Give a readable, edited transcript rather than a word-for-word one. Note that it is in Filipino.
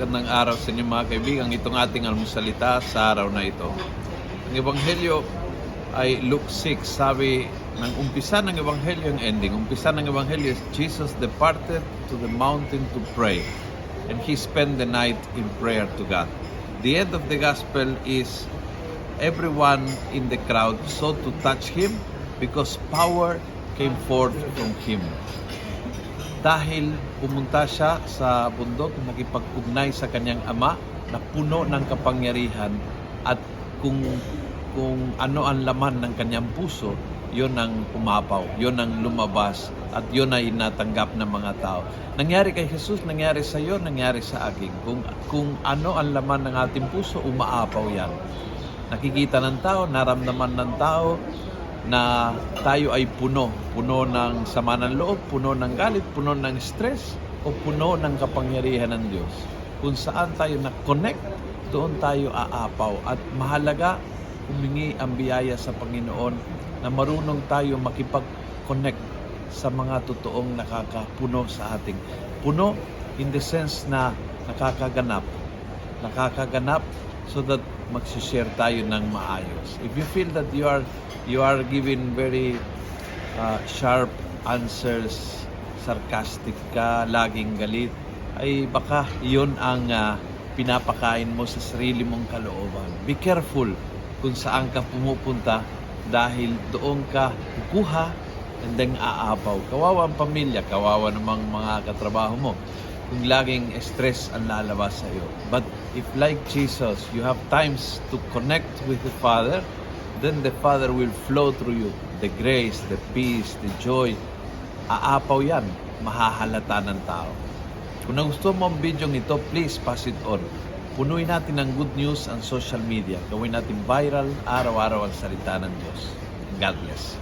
Magandang araw sa inyo mga kaibigan. Itong ating almusalita sa araw na ito. Ang Ebanghelyo ay Luke 6. Sabi ng umpisa ng Ebanghelyo ang ending. Umpisa ng Ebanghelyo is Jesus departed to the mountain to pray. And He spent the night in prayer to God. The end of the gospel is everyone in the crowd sought to touch Him because power came forth from Him. Dahil pumunta siya sa bundok, nakipag-ugnay sa kanyang ama na puno ng kapangyarihan at kung ano ang laman ng kanyang puso, yon ang umapaw, yon ang lumabas at yon ay natanggap ng mga tao. Nangyari kay Jesus, nangyari sa iyo, nangyari sa akin. Kung ano ang laman ng ating puso, umaapaw yan. Nakikita ng tao, naramdaman ng tao, na tayo ay puno ng sama ng loob, puno ng galit, puno ng stress, o puno ng kapangyarihan ng Diyos. Kung saan tayo na-connect, doon tayo aapaw. At mahalaga, humingi ang biyaya sa Panginoon na marunong tayo makipag-connect sa mga totoong nakakapuno sa ating. Puno in the sense na nakakaganap so that magsishare tayo ng maayos. If you feel that you are giving very sharp answers, sarcastic ka, laging galit, ay baka iyon ang pinapakain mo sa sarili mong kalooban. Be careful kung saan ka pumupunta dahil doon ka kukuha and then aapaw. Kawawa ang pamilya, kawawa namang mga katrabaho mo kung laging stress ang lalabas sa iyo. But if like Jesus, you have times to connect with the Father, then the Father will flow through you. The grace, the peace, the joy, aapaw yan, mahahalata ng tao. Kung nagustuhan mo ang video ito, please pass it on. Punuin natin ng good news ang social media. Gawin natin viral, araw-araw ang salita ng Diyos. God bless.